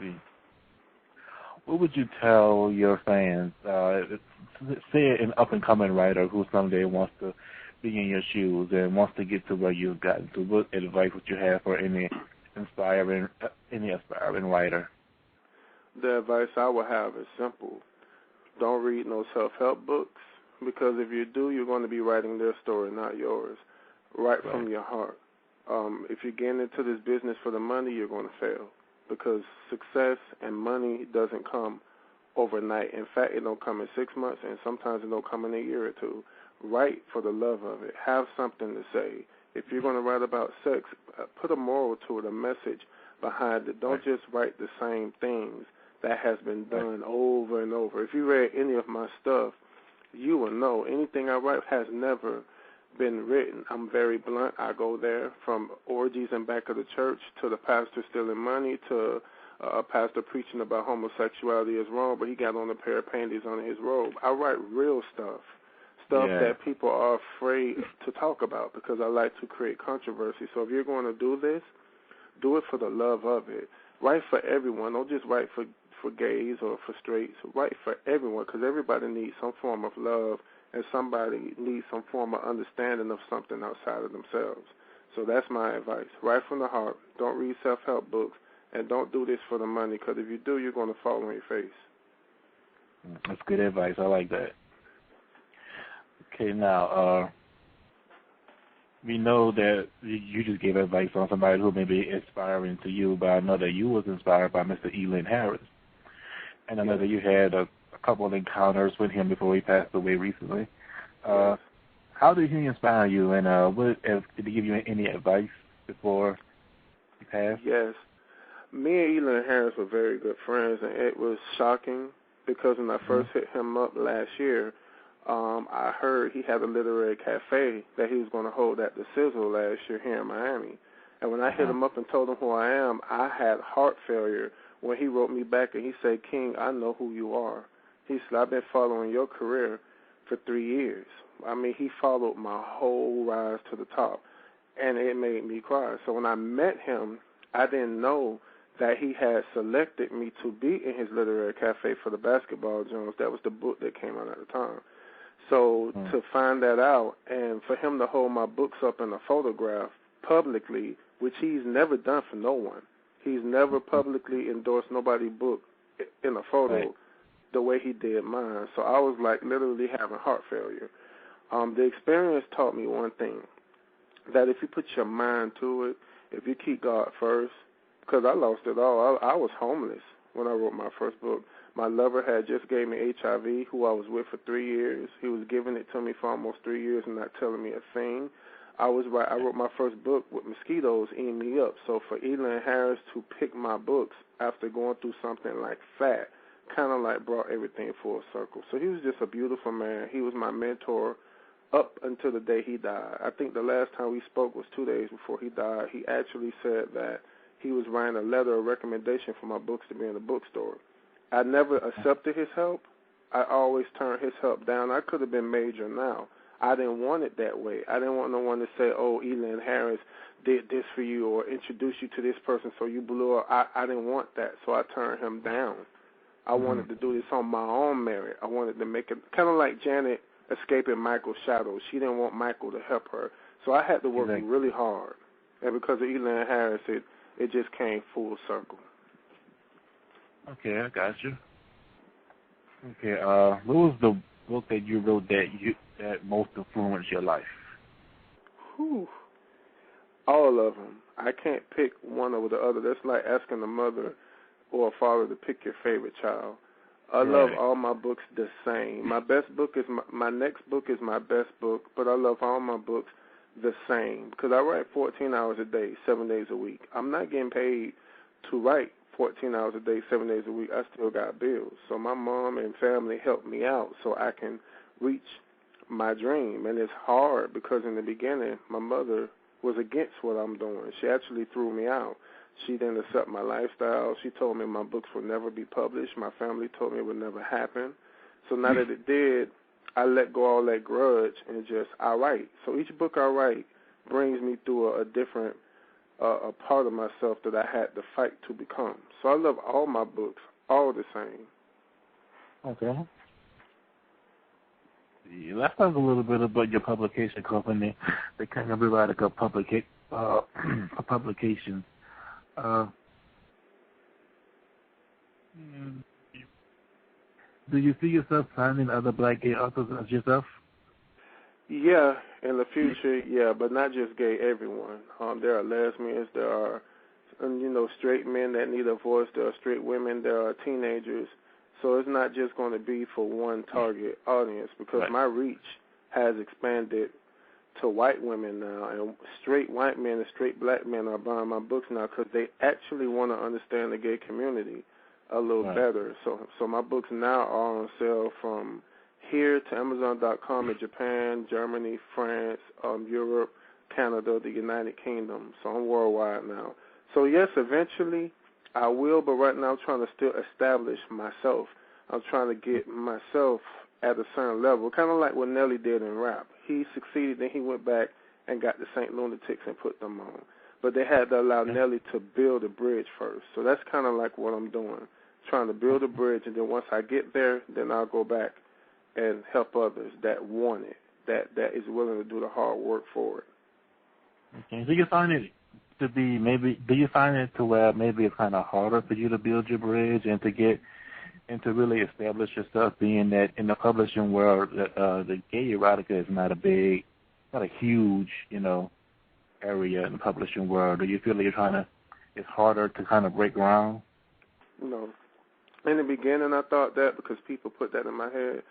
see. What would you tell your fans, say an up-and-coming writer who someday wants to be in your shoes and wants to get to where you've gotten to? What advice would you have for any aspiring writer? The advice I would have is simple. Don't read no self-help books, because if you do, you're going to be writing their story, not yours. Write from your heart. If you're getting into this business for the money, you're going to fail, because success and money doesn't come overnight. In fact, it don't come in 6 months, and sometimes it don't come in a year or two. Write for the love of it. Have something to say. If you're going to write about sex, put a moral to it, a message behind it. Don't just write the same things that has been done over and over. If you read any of my stuff, you will know anything I write has never been written. I'm very blunt. I go there from orgies in back of the church to the pastor stealing money to a pastor preaching about homosexuality is wrong, but he got on a pair of panties on his robe. I write real stuff that people are afraid to talk about, because I like to create controversy. So if you're going to do this, do it for the love of it. Write for everyone. Don't just write for gays or for straights. Write for everyone, because everybody needs some form of love, and somebody needs some form of understanding of something outside of themselves. So that's my advice. Write from the heart. Don't read self-help books, and don't do this for the money, because if you do, you're going to fall on your face. That's good advice. I like that. Okay, now, we know that you just gave advice on somebody who may be inspiring to you, but I know that you was inspired by Mr. Elin Harris. And I know that you had a couple of encounters with him before he passed away recently. How did he inspire you, and did he give you any advice before he passed? Yes. Me and Elin Harris were very good friends, and it was shocking, because when I first hit him up last year, I heard he had a literary cafe that he was going to hold at the Sizzle last year here in Miami. And when I hit him up and told him who I am, I had heart failure when he wrote me back and he said, "King, I know who you are." He said, "I've been following your career for 3 years." I mean, he followed my whole rise to the top, and it made me cry. So when I met him, I didn't know that he had selected me to be in his literary cafe for the Basketball Jones. That was the book that came out at the time. So to find that out, and for him to hold my books up in a photograph publicly, which he's never done for no one. He's never publicly endorsed nobody's book in a photo the way he did mine. So I was like literally having heart failure. The experience taught me one thing, that if you put your mind to it, if you keep God first, because I lost it all. I was homeless when I wrote my first book. My lover had just gave me HIV, who I was with for 3 years. He was giving it to me for almost 3 years and not telling me a thing. I wrote my first book with mosquitoes eating me up. So for Elin Harris to pick my books after going through something like that kind of like brought everything full circle. So he was just a beautiful man. He was my mentor up until the day he died. I think the last time we spoke was 2 days before he died. He actually said that he was writing a letter of recommendation for my books to be in the bookstore. I never accepted his help. I always turned his help down. I could have been major now. I didn't want it that way. I didn't want no one to say, "Oh, Elin Harris did this for you," or introduce you to this person so you blew up. I didn't want that, so I turned him down. I wanted to do this on my own merit. I wanted to make it kind of like Janet escaping Michael's shadow. She didn't want Michael to help her, so I had to work really hard. And because of Elin Harris, it just came full circle. Okay, I got you. Okay, what was the book that you wrote that most influenced your life? Whew. All of them. I can't pick one over the other. That's like asking a mother or a father to pick your favorite child. I love all my books the same. My best book is my next book is my best book, but I love all my books the same because I write 14 hours a day, 7 days a week. I'm not getting paid to write 14 hours a day, 7 days a week. I still got bills. So my mom and family helped me out so I can reach my dream. And it's hard because in the beginning, my mother was against what I'm doing. She actually threw me out. She didn't accept my lifestyle. She told me my books would never be published. My family told me it would never happen. So now that it did, I let go all that grudge and I write. So each book I write brings me through a different a part of myself that I had to fight to become. So I love all my books, all the same. Okay. Yeah, let's talk a little bit about your publication company, the King of Erotica publications. Do you see yourself signing other black gay authors as yourself? Yeah, in the future, yeah, but not just gay, everyone. There are lesbians, there are, straight men that need a voice, there are straight women, there are teenagers. So it's not just going to be for one target audience, because my reach has expanded to white women now, and straight white men and straight black men are buying my books now because they actually want to understand the gay community a little better. So my books now are on sale from here to Amazon.com in Japan, Germany, France, Europe, Canada, the United Kingdom. So I'm worldwide now. So yes, eventually I will, but right now I'm trying to still establish myself. I'm trying to get myself at a certain level, kind of like what Nelly did in rap. He succeeded, then he went back and got the St. Lunatics and put them on. But they had to allow Nelly to build a bridge first. So that's kind of like what I'm doing, trying to build a bridge, and then once I get there, then I'll go back and help others that want it, that is willing to do the hard work for it. Okay, so you find it to be do you find it to where maybe it's kind of harder for you to build your bridge and to get and to really establish yourself, being that in the publishing world, the gay erotica is not a huge, area in the publishing world? Do you feel like it's harder to kind of break ground? No. In the beginning, I thought that because people put that in my head.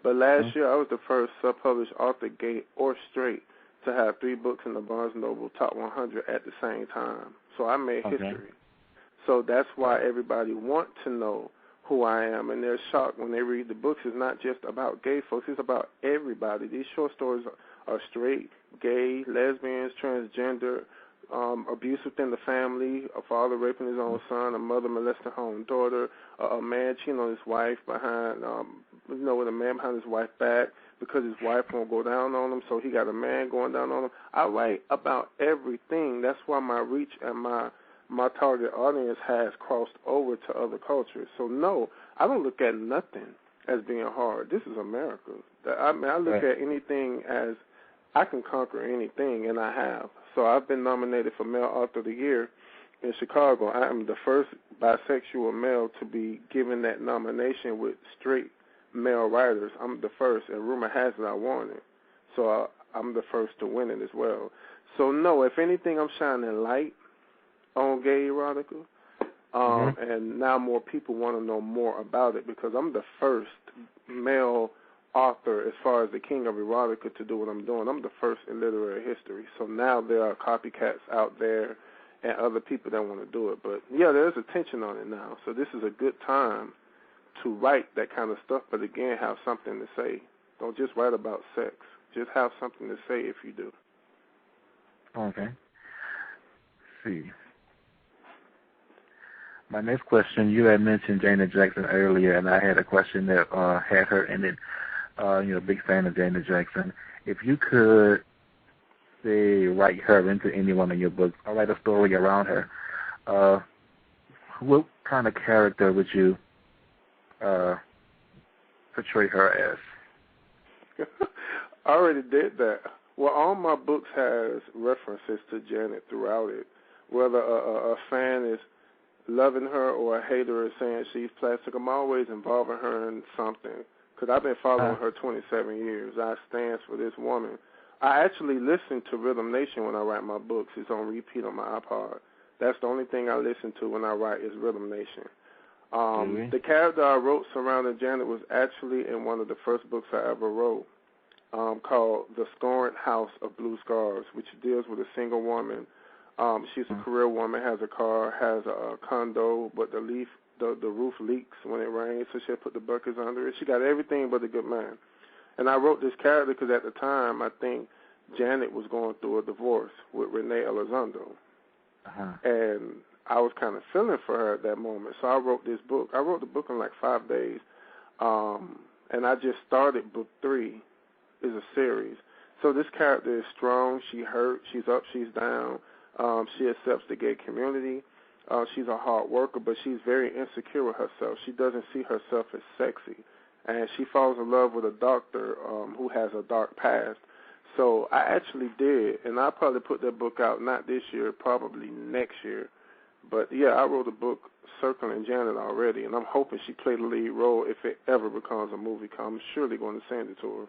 But last year, I was the first self-published author, gay or straight, to have 3 books in the Barnes & Noble Top 100 at the same time. So I made history. So that's why everybody wants to know who I am, and they're shocked when they read the books. It's not just about gay folks. It's about everybody. These short stories are straight, gay, lesbians, transgender, abuse within the family, a father raping his own son, a mother molesting her own daughter, a man cheating on his wife behind, with a man behind his wife's back because his wife won't go down on him, so he got a man going down on him. I write about everything. That's why my reach and my target audience has crossed over to other cultures. So, no, I don't look at nothing as being hard. This is America. I look at anything as I can conquer anything, and I have. So I've been nominated for Male Author of the Year in Chicago. I am the first bisexual male to be given that nomination with straight male writers. I'm the first, and rumor has it I won it. So I'm the first to win it as well. So, no, if anything, I'm shining light on gay erotica, and now more people want to know more about it because I'm the first male author as far as the King of Erotica to do what I'm doing. I'm the first in literary history. So now there are copycats out there and other people that want to do it. But, yeah, there's attention on it now. So this is a good time to write that kind of stuff, but, again, have something to say. Don't just write about sex. Just have something to say if you do. Okay. Let's see. My next question, you had mentioned Janet Jackson earlier, and I had a question that had her in it. Big fan of Janet Jackson. If you could, say, write her into any one of your books or write a story around her, what kind of character would you portray her as? I already did that. Well, all my books has references to Janet throughout it, whether a fan is loving her or a hater is saying she's plastic. I'm always involving her in something because I've been following her 27 years. I stand for this woman. I actually listen to Rhythm Nation when I write my books. It's on repeat on my iPod. That's the only thing I listen to when I write is Rhythm Nation. The character I wrote surrounding Janet was actually in one of the first books I ever wrote, called The Scorned House of Blue Scars, which deals with a single woman. She's a career woman, has a car, has a condo, but the roof leaks when it rains, so she'll put the buckets under it. She got everything but a good man. And I wrote this character because at the time I think Janet was going through a divorce with Renee Elizondo. And I was kind of feeling for her at that moment. So I wrote this book. I wrote the book in like 5 days. And I just started book 3. It's a series. So this character is strong. She hurt. She's up. She's down. She accepts the gay community. She's a hard worker, but she's very insecure with herself. She doesn't see herself as sexy. And she falls in love with a doctor who has a dark past. So I actually did, and I'll probably put that book out not this year, probably next year. But, yeah, I wrote a book, Circling Janet, already, and I'm hoping she played the lead role if it ever becomes a movie. I'm surely going to send it to her.